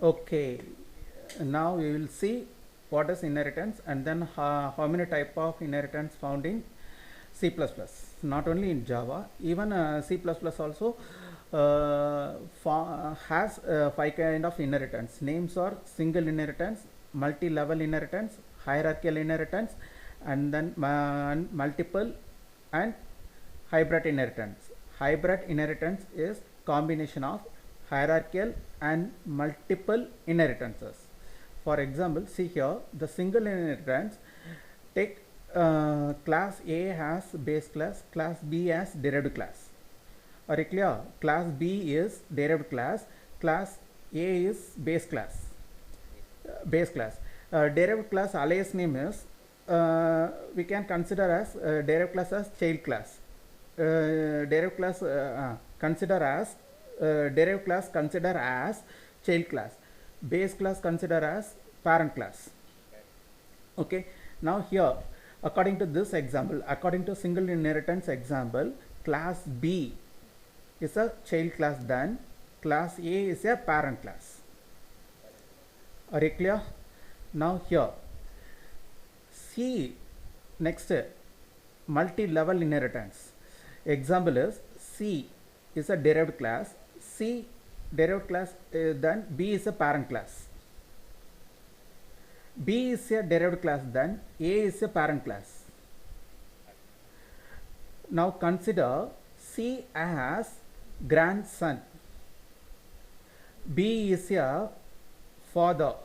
Okay, now we will see what is inheritance and then how many type of inheritance found in C++. Not only in Java, even C++ also has five kind of inheritance. Names are single inheritance, multi-level inheritance, hierarchical inheritance, and then multiple and hybrid inheritance. Hybrid inheritance is combination of hierarchical and multiple inheritances. For example, see here the single inheritance. Take class A has base class, class B has derived class. Are you clear? Class B is derived class, class A is base class. Base class. Derived class alias name is we can consider as derived class as child class. Derived class consider as derived class consider as child class. Base class consider as parent class. Okay. Now here, according to this example, according to single inheritance example, class B is a child class, then class A is a parent class. Are you clear? Now here, see next multi-level inheritance. Example is C is a derived class, C derived class, then B is a parent class. B is a derived class, then A is a parent class. Now consider C as grandson, B is a father.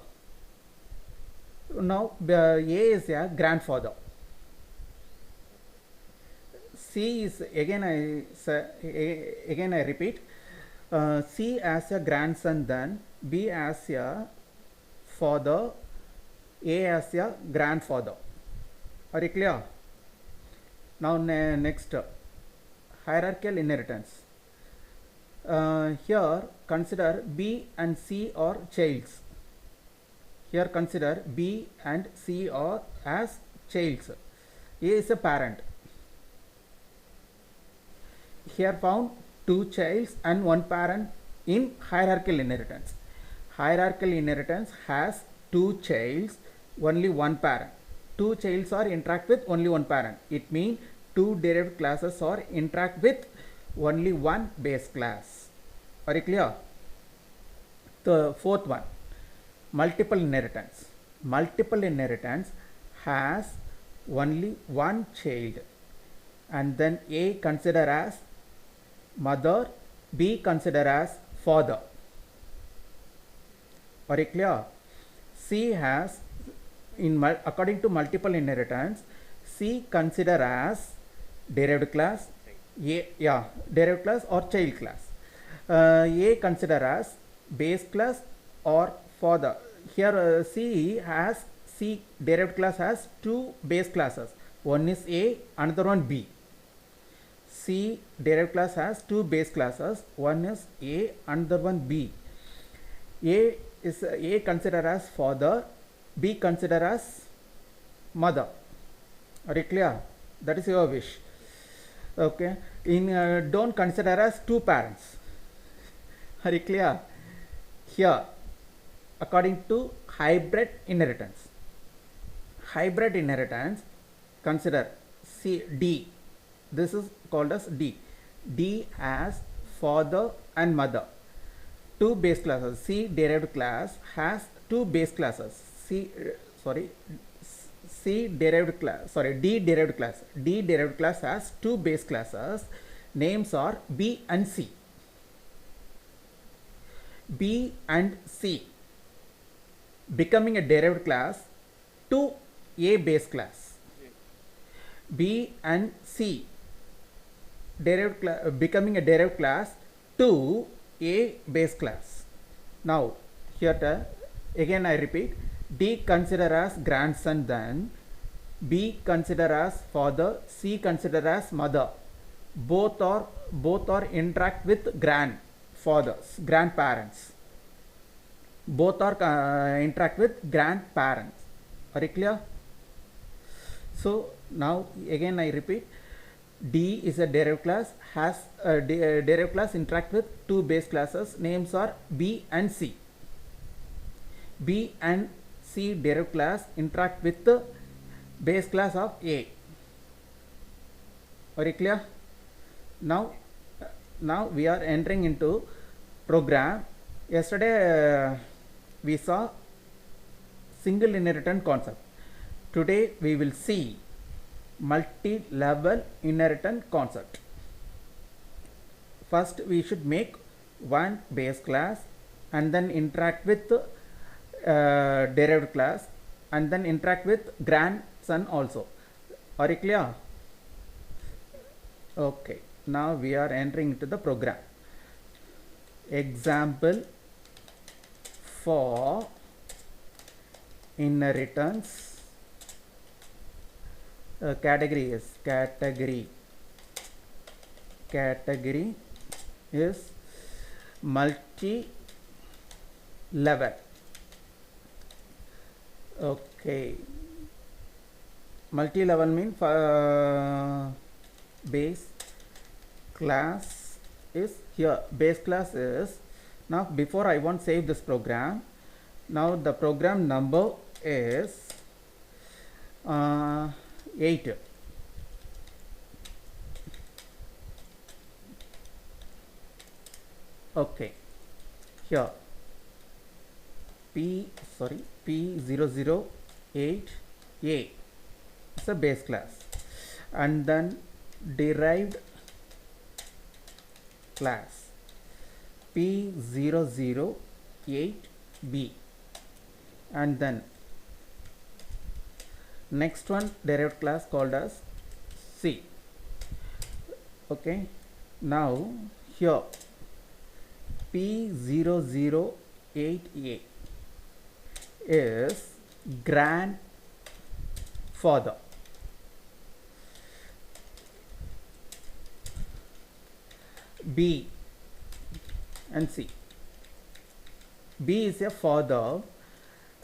Now A is a grandfather. C is again I repeat, C as a grandson, then B as a father, A as a grandfather. Are you clear? Now next, hierarchical inheritance. Here consider B and C are childs. Here consider B and C are as childs. A is a parent. Here found two childs and one parent in hierarchical inheritance. Hierarchical inheritance has two childs, only one parent. Two childs are interact with only one parent. It means two derived classes are interact with only one base class. Are you clear? The fourth one, multiple inheritance. Multiple inheritance has only one child, and then A consider as mother, B consider as father. Are you clear? C has according to multiple inheritance, C consider as derived class, derived class or child class. A consider as base class or father. Here C derived class has two base classes. One is A, another one B. C derived class has two base classes. One is A, another one B. A consider as father, B consider as mother. Are you clear? That is your wish. Okay. Don't consider as two parents. Are you clear? Here, according to hybrid inheritance. Hybrid inheritance, consider D. This is called as D. D as father and mother. Two base classes. C derived class has two base classes. D derived class. D derived class has two base classes. Names are B and C. B and C becoming a derived class to A base class. B and C becoming a derived class to A base class. Now here again I repeat, D consider as grandson, then B consider as father, C consider as mother. Both are interact with grandfathers, grandparents. Both are interact with grandparents. Are you clear? So now again I repeat, D is a derived class, has derived class interact with two base classes. Names are B and C. B and C derived class interact with the base class of A. Are you clear? Now, now we are entering into program. Yesterday we saw single inheritance concept. Today we will see multi-level inheritance concept. First we should make one base class and then interact with derived class and then interact with grandson also. Are you clear? Okay, now we are entering into the program. Example for inheritance category is multi level. Okay, multi level means base class is here. Base class is, now before I want save this program, now the program number is 8. Okay, here P008A is a base class, and then derived class P008B, and then next one derived class called as C. Okay, now here P008A is grandfather. B and C. B is a father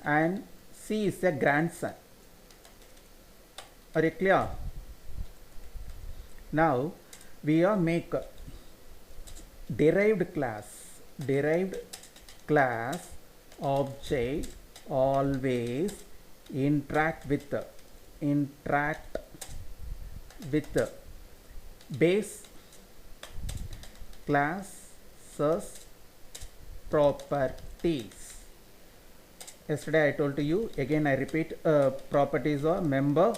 and C is a grandson. Are you clear? Now we are make derived class object always interact with base classes properties. Yesterday I told to you, again I repeat, properties are member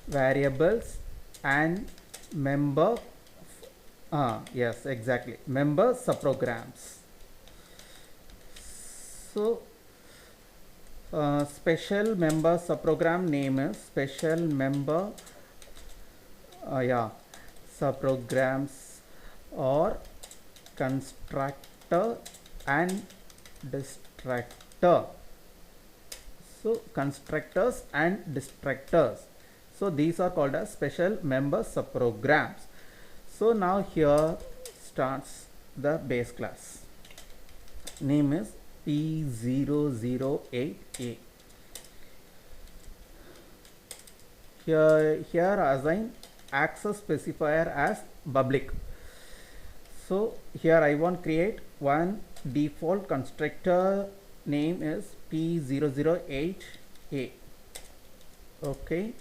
variables and member yes, exactly, member subprograms. So special member subprogram name is special member subprograms or constructor and destructor. So constructors and destructors, so these are called as special member subprograms. So now here starts the base class. Name is P008A. Here assign access specifier as public. So here I want create one default constructor, name is P008A. Okay,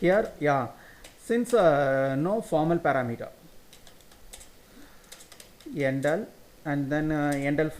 here since no formal parameter, endl, and then endl for